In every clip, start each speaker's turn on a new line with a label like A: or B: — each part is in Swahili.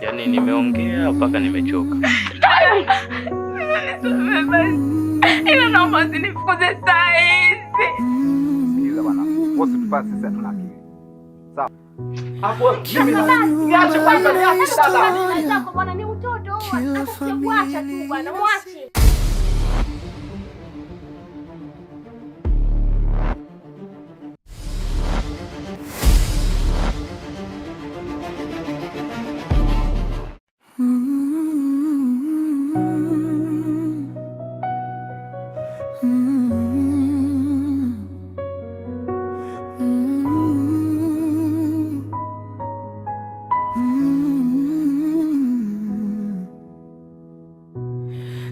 A: Yaani nimeongea mpaka nimechoka.
B: Ila naomba usinifukuze saa hizi.
C: Sikiza bwana. Wewe usitupase sisi hatuna akili. Sawa.
B: Hapo mimi niache kwanza niache dada. Bwana ni mtoto huyu. Atakuacha tu bwana, mwache.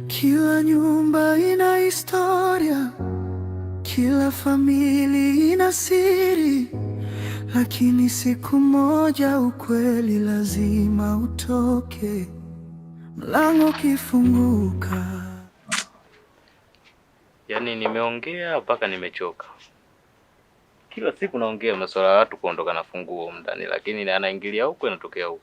D: Kila nyumba ina historia, kila familia ina siri, lakini siku moja ukweli lazima utoke, mlango ukifunguka.
A: Yaani nimeongea mpaka nimechoka. Kila siku naongea masuala ya watu kuondoka na funguo ndani, lakini anaingilia huko inatokea huko.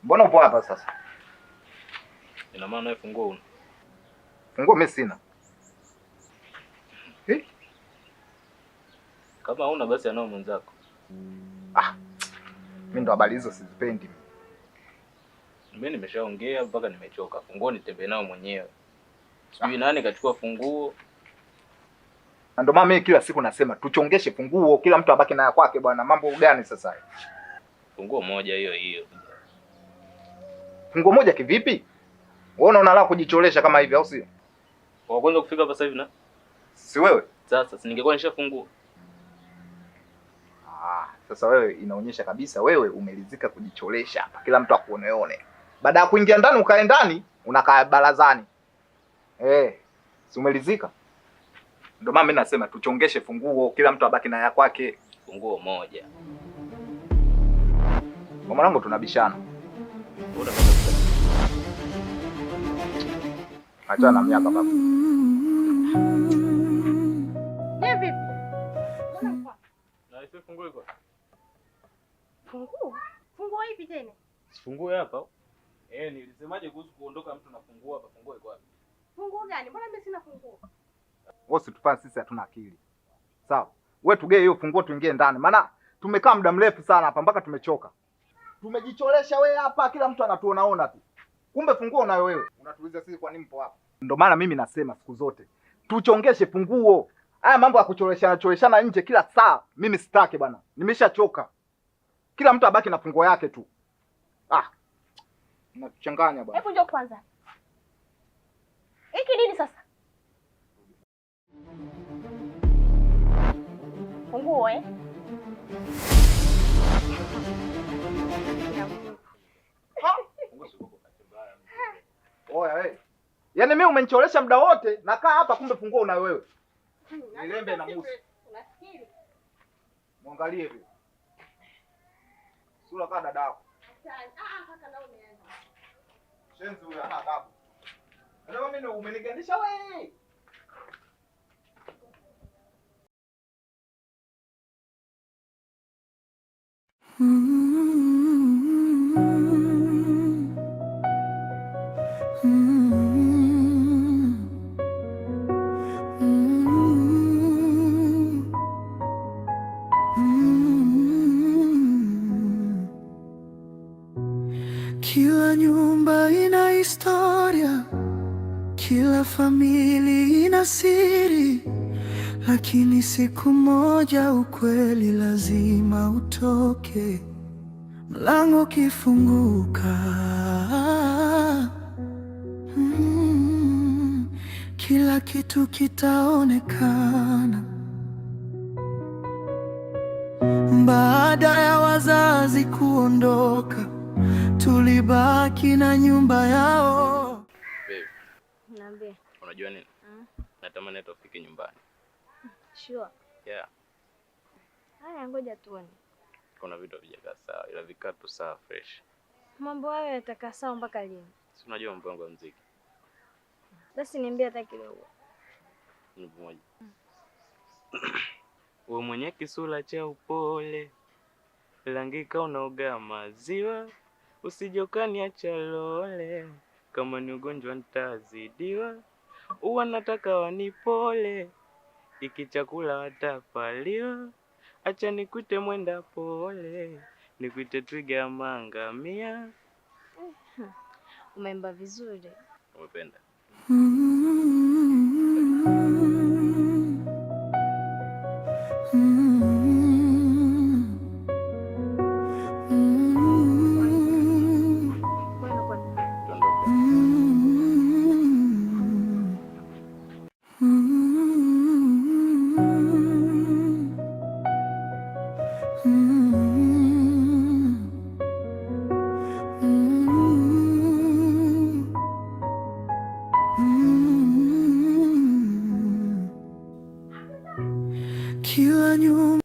C: Mbona upo hapa sasa?
A: Ina maana wewe funguo una?
C: Funguo mimi sina.
A: Kama huna basi anao mwenzako.
C: Mimi ndo habari hizo sizipendi.
A: Mimi nimeshaongea mpaka nimechoka. Funguo nitembee nao mwenyewe. Sijui nani kachukua funguo.
C: Na ndio maana mimi kila siku nasema tuchongeshe funguo, kila mtu abaki na kwake bwana. Mambo gani sasa?
A: Funguo moja hiyo hiyo.
C: Funguo moja kivipi? Wewe unaona la kujicholesha kama hivi au sio?
A: Kwa kwanza kufika hapa sasa hivi na?
C: Si wewe?
A: Sasa si ningekuwa nishafungua.
C: Sasa wewe inaonyesha kabisa wewe umelizika kujicholesha hapa. Kila mtu akuoneone. Baada ya kuingia ndani ukae ndani, unakaa barazani. Si umelizika? Ndio maana mimi nasema tuchongeshe funguo, kila mtu abaki na ya kwake.
A: Funguo moja.
C: Kwa mwanangu tunabishana. Acha na miaka baba.
B: Je, vipi?
A: Na ife funguo iko.
B: Funguo? Funguo ipi tena?
A: Funguo hapa. Nilisemaje kuhusu kuondoka mtu na funguo hapa? Funguo iko wapi?
B: Funguo gani? Mbona mimi sina funguo?
C: Wewe usitufanye sisi hatuna akili. Sawa. Wewe tugee hiyo funguo tuingie ndani. Maana tumekaa muda mrefu sana hapa mpaka tumechoka. Tumejicholesha wewe hapa, kila mtu anatuonaona tu. Kumbe funguo unayo wewe. Unatuuliza sisi kwa nini mpo hapa? Ndio maana mimi nasema siku zote tuchongeshe funguo. Haya mambo ya kucholeshana nje kila saa mimi sitaki bwana. Nimeshachoka. Kila mtu abaki na funguo yake tu. Unachanganya bwana.
B: Hebu njoo kwanza. Hiki nini sasa? Funguo
C: Oya wewe. Yaani mimi umenicholesha muda wote nakaa hapa kumbe funguo unayo wewe. Nilembe na musi.
B: Unafikiri?
C: Muangalie hivi. Sura kama dadako.
B: Kaka nao umeanza.
C: Shenzi huyu hana adabu. Ndio mimi umenigandisha wewe.
D: Kila nyumba ina historia, kila familia ina siri, lakini siku moja ukweli lazima utoke, mlango ukifunguka. Kila kitu kitaonekana. Baada ya wazazi kuondoka, tulibaki na nyumba yao.
A: Babe.
B: Niambie.
A: Unajua nini? Natamani tufike nyumbani.
B: Sure.
A: Yeah.
B: Haya, ngoja tuone.
A: Kuna vitu vijakaa sawa, ila vikaa tu sawa fresh.
B: Mambo hayo yatakaa sawa mpaka lini?
A: Si unajua mpango wa muziki.
B: Basi niambie hata kidogo.
A: Ni pamoja. Wewe mwenye kisula cha upole, langika unaoga maziwa, usijokani acha lole, kama ni ugonjwa nitazidiwa, uwa nataka wanipole, iki chakula watapaliwa, acha nikuite mwenda pole, nikuite twiga mangamia.
B: Umeimba vizuri.
A: Umependa?
D: Kila nyumba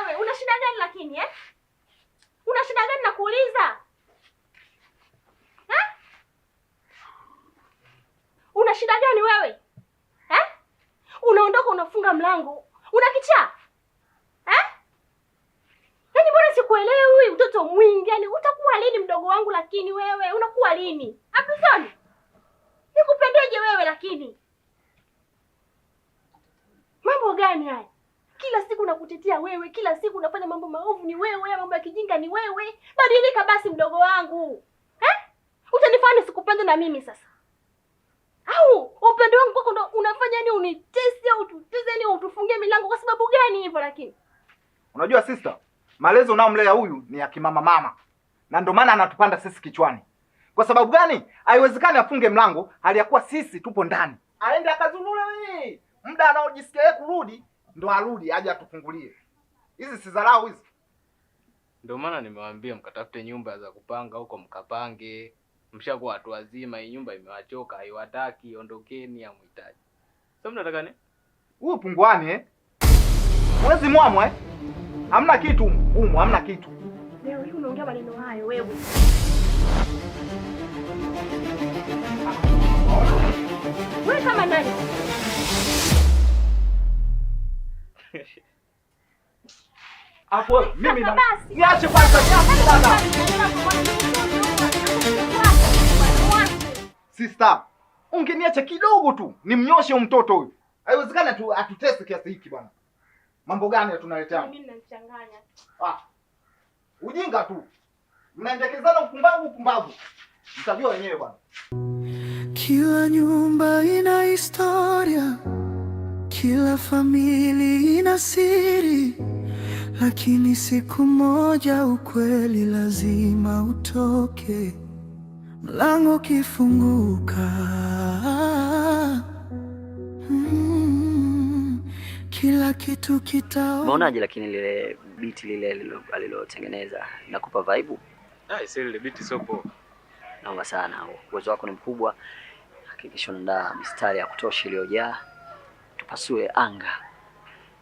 B: Wewe una shida gani lakini eh? Una shida gani nakuuliza? Eh? Una shida gani wewe? Eh? Unaondoka unafunga mlango. Una kichaa? Eh? Yaani mbona sikuelewi mtoto mwingi? Yaani utakuwa lini mdogo wangu lakini wewe? Unakuwa lini? Abdul, nikupendeje wewe lakini? Mambo gani haya? Kila siku nakutetea wewe, kila siku unafanya mambo maovu ni wewe, mambo ya kijinga ni wewe. Badilika basi mdogo wangu. Eh? Utanifanya sikupende na mimi sasa. Au upendo wangu kwako ndo unafanya ni unitesi au tuteze ni utufungie milango kwa sababu gani hivyo lakini?
C: Unajua sister, malezi unaomlea huyu ni ya kimama mama. Na ndio maana anatupanda sisi kichwani. Kwa sababu gani? Haiwezekani afunge mlango hali ya kuwa sisi tupo ndani. Aende akazunule wewe. Muda anaojisikia yeye kurudi ndo arudi aje atufungulie. Hizi si dharau hizi.
A: Ndio maana nimewaambia mkatafute nyumba za kupanga huko mkapange. Mshakuwa watu wazima, hii nyumba imewachoka, haiwataki, ondokeni hamhitaji. Sasa mnataka nini?
C: Huyu punguani Mwezi mwamwe hamna kitu humu, hamna kitu.
B: Leo hii unaongea maneno hayo wewe. Wewe kama nani?
C: Hapo mimi na niache kwanza, niache baba. Sister, ungeniacha kidogo tu nimnyoshe mtoto huyu. Haiwezekani tu atutese kiasi hiki bwana. Mambo gani tunaletea?
B: Mimi ninachanganya.
C: Ujinga tu. Mnaendekezana upumbavu. Mtajua wenyewe bwana.
D: Kila nyumba ina historia, kila familia ina siri, lakini siku moja ukweli lazima utoke. Mlango kifunguka, kila kitu kitaona.
E: Umeonaje lakini lile biti lile alilotengeneza nakupa vibe?
A: Ile biti sio poa.
E: Naomba sana, uwezo wako ni mkubwa. Hakikisha unaandaa mistari ya kutosha iliyojaa tupasue anga.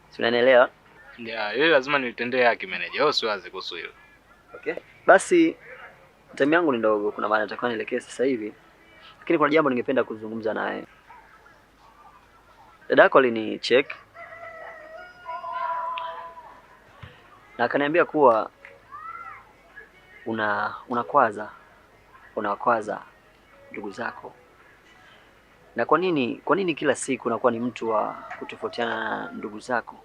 E: Si unanielewa?
A: Ile lazima nilitendee haki manager. Wewe usiwaze kuhusu hilo.
E: Okay. Basi time yangu ni ndogo, kuna maana natakiwa nielekee sasa hivi. Lakini kuna jambo ningependa kuzungumza naye. Dadako alini check na akaniambia kuwa unakwaza ndugu zako. Na kwa nini kila siku unakuwa ni mtu wa kutofautiana na ndugu zako?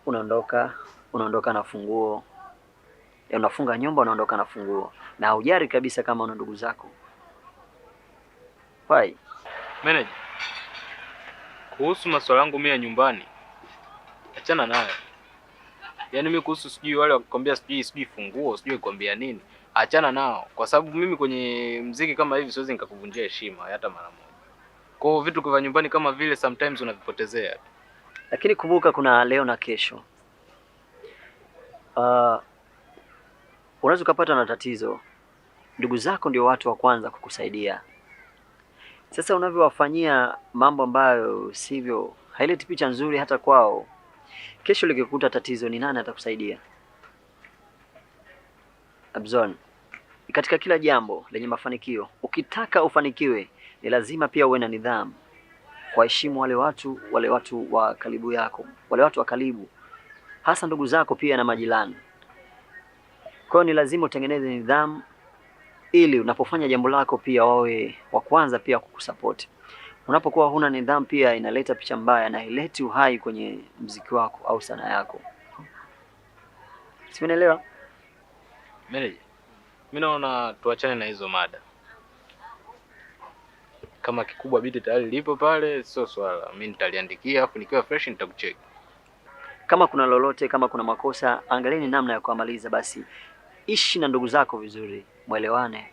E: Unaondoka na funguo. Unafunga nyumba, unaondoka na funguo. Na hujari kabisa kama una ndugu zako. Why?
A: Manager. Kuhusu masuala yangu mimi ya nyumbani, achana nayo. Yaani mimi kuhusu sijui wale wakikwambia sijui funguo, sijui kukwambia nini, achana nao kwa sababu mimi kwenye muziki kama hivi siwezi nikakuvunjia heshima hata mara moja. Kwa hiyo vitu kwa nyumbani kama vile sometimes unavipotezea.
E: Lakini kumbuka kuna leo na kesho. Unaweza ukapata na tatizo. Ndugu zako ndio watu wa kwanza kukusaidia. Sasa unavyowafanyia mambo ambayo sivyo, haileti picha nzuri hata kwao. Kesho likikuta tatizo, ni nani atakusaidia? Abzon, katika kila jambo lenye mafanikio, ukitaka ufanikiwe, ni lazima pia uwe na nidhamu. Waheshimu wale watu wa karibu yako, wale watu wa karibu, hasa ndugu zako pia na majirani. Kwa hiyo ni lazima utengeneze nidhamu ili unapofanya jambo lako pia wawe wa kwanza pia kukusupport. Unapokuwa huna nidhamu pia inaleta picha mbaya na haileti uhai kwenye muziki wako au sanaa yako. Si unaelewa?
A: Mimi naona tuachane na hizo mada. Kama kikubwa biti tayari lipo pale, sio swala. Mimi nitaliandikia afu nikiwa fresh nitakucheck.
E: Kama kuna lolote, kama kuna makosa, angalieni namna ya kuamaliza basi. Ishi na ndugu zako vizuri, muelewane.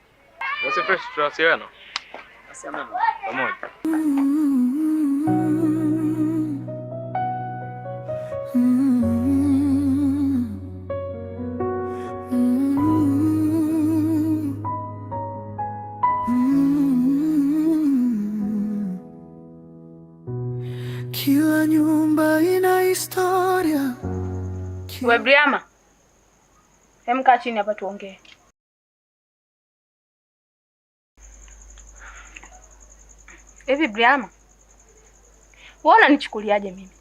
A: Basi fresh tutawasiliana.
E: Basi amna
A: pamoja.
D: Kila nyumba ina historia.
B: Wewe Briama, kaa chini hapa tuongee. Hivi Briama, wewe unanichukuliaje mimi?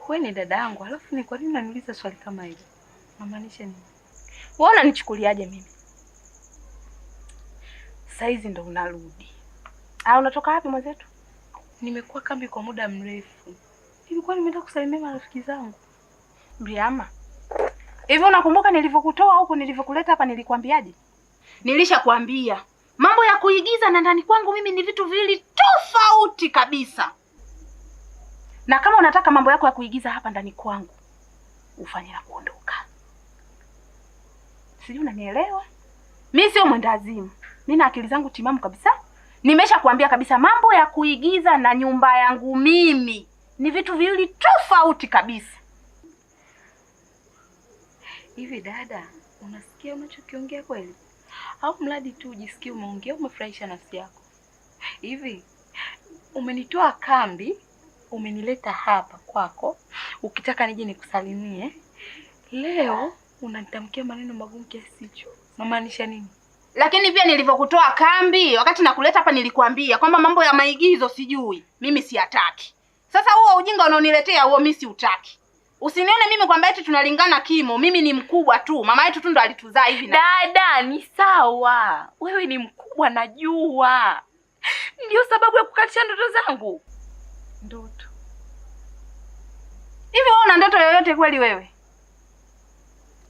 F: Wewe ni dada yangu, alafu ni kwa nini unaniuliza swali kama hili? Unamaanisha nini?
B: Wewe unanichukuliaje mimi?
F: Saizi ndo unarudi.
B: Unatoka wapi mwenzetu?
F: Nimekuwa kambi kwa muda mrefu. Nilikuwa nimeenda kusalimia marafiki zangu.
B: Briama, hivi unakumbuka nilivyokutoa huko nilivyokuleta hapa nilikwambiaje? Nilishakwambia mambo ya kuigiza na ndani kwangu mimi ni vitu viwili tofauti kabisa. Na kama unataka mambo yako ya kuigiza hapa ndani kwangu, ufanye na kuondoka. Sijui unanielewa? Mimi sio mwendazimu. Mimi na akili zangu timamu kabisa. Nimeshakwambia kabisa mambo ya kuigiza na nyumba yangu mimi ni vitu viwili tofauti kabisa.
F: Hivi dada, unasikia unachokiongea kweli? Au mradi tu ujisikie umeongea umefurahisha nafsi yako? Hivi umenitoa kambi, umenileta hapa kwako, ukitaka nije nikusalimie. Leo unanitamkia maneno magumu kiasi hicho. Unamaanisha nini?
B: Lakini pia nilivyokutoa kambi, wakati nakuleta hapa nilikwambia kwamba mambo ya maigizo sijui. Mimi siyataki. Sasa huo ujinga unaoniletea huo mimi siutaki. Usinione mimi kwamba eti tunalingana kimo. Mimi ni mkubwa tu. Mama yetu tu ndo alituzaa hivi na.
F: Dada, ni sawa. Wewe ni mkubwa najua. Ndio sababu ya kukatisha ndoto zangu. Ndoto.
B: Hivi wewe una ndoto yoyote kweli wewe?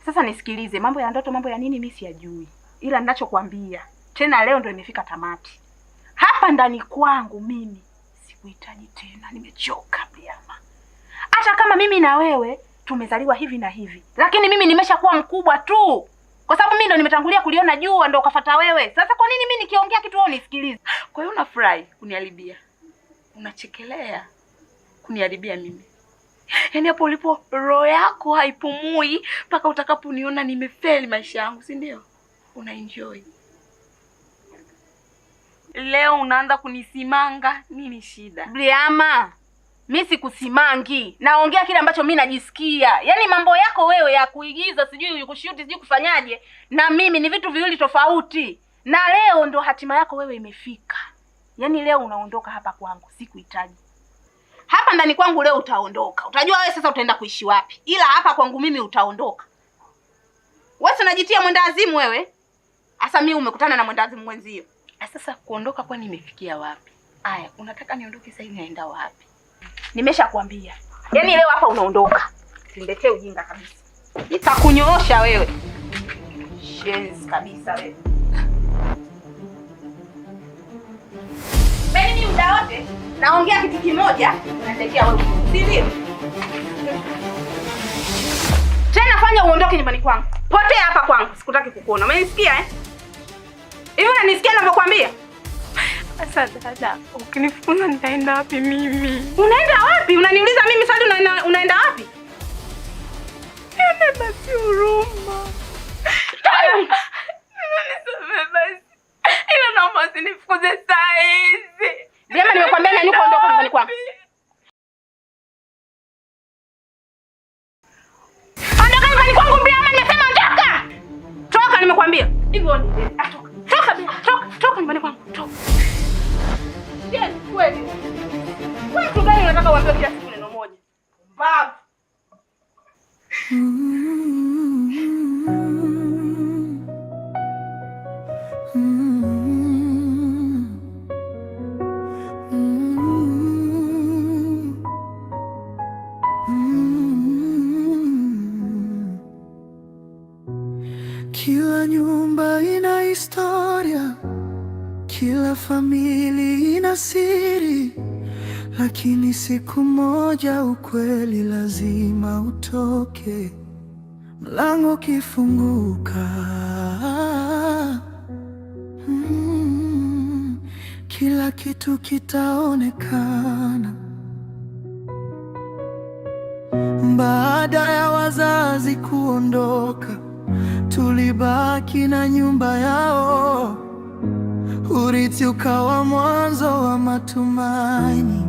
B: Sasa nisikilize, mambo ya ndoto mambo ya nini mimi siyajui. Ila ninachokuambia, tena leo ndo imefika tamati. Hapa ndani kwangu mimi sikuhitaji tena, nimechoka Briama. Hata kama mimi na wewe tumezaliwa hivi na hivi, lakini mimi nimeshakuwa mkubwa tu. Kwa sababu mimi ndo nimetangulia kuliona jua ndo ukafuata wewe. Sasa kwa nini mimi nikiongea kitu wewe unisikilize?
F: Kwa hiyo unafurahi kuniharibia. Unachekelea kuniharibia mimi. Yaani hapo ulipo roho yako haipumui mpaka utakaponiona nimefeli maisha yangu, si ndio? Una enjoy. Leo unaanza kunisimanga, nini shida?
B: Briama, mimi sikusimangi. Naongea kile ambacho mimi najisikia. Yaani mambo yako wewe ya kuigiza, sijui kushoot, sijui kufanyaje, na mimi ni vitu viwili tofauti. Na leo ndo hatima yako wewe imefika. Yaani leo unaondoka hapa kwangu, sikuhitaji. Hapa ndani kwangu leo utaondoka. Utajua wewe sasa utaenda kuishi wapi. Ila hapa kwangu mimi utaondoka. Wewe unajitia mwendazimu wewe? Asa mimi umekutana na mwendazimu mwenzio.
F: Sasa kuondoka kwani nimefikia wapi? Aya, unataka niondoke sasa naenda wapi?
B: Nimeshakwambia. Yaani leo hapa unaondoka. Niletee ujinga kabisa. Nitakunyoosha wewe. Shenzi kabisa wewe. muda wote naongea kitu kimoja, naelekea wewe. Si ndio? Tena fanya uondoke nyumbani kwangu. Potea hapa kwangu. Sikutaki kukuona. Umenisikia eh? Hivi unanisikia ninavyokuambia?
F: Sasa dada, ukinifukuza nitaenda wapi mimi?
B: Unaenda wapi? Unaniuliza mimi swali, unaenda wapi?
F: Nione basi huruma. Nisamehe basi. Ila naomba usinifukuze saa hizi.
B: Jema, nimekwambia nyanyuka, ondoka nyumbani kwangu. Ondoka nyumbani kwangu, Brian, nimesema ondoka. Toka, nimekwambia. Hivyo ni. Toka. Toka nyumbani kwangu. Toka. Yes, kweli. Wewe tu gani unataka uambie kila siku neno moja? Babu.
D: Kila nyumba ina historia, kila familia ina siri, lakini siku moja ukweli lazima utoke. Mlango kifunguka, kila kitu kitaonekana. Baada ya wazazi kuondoka, tulibaki na nyumba yao. Urithi ukawa mwanzo wa matumaini.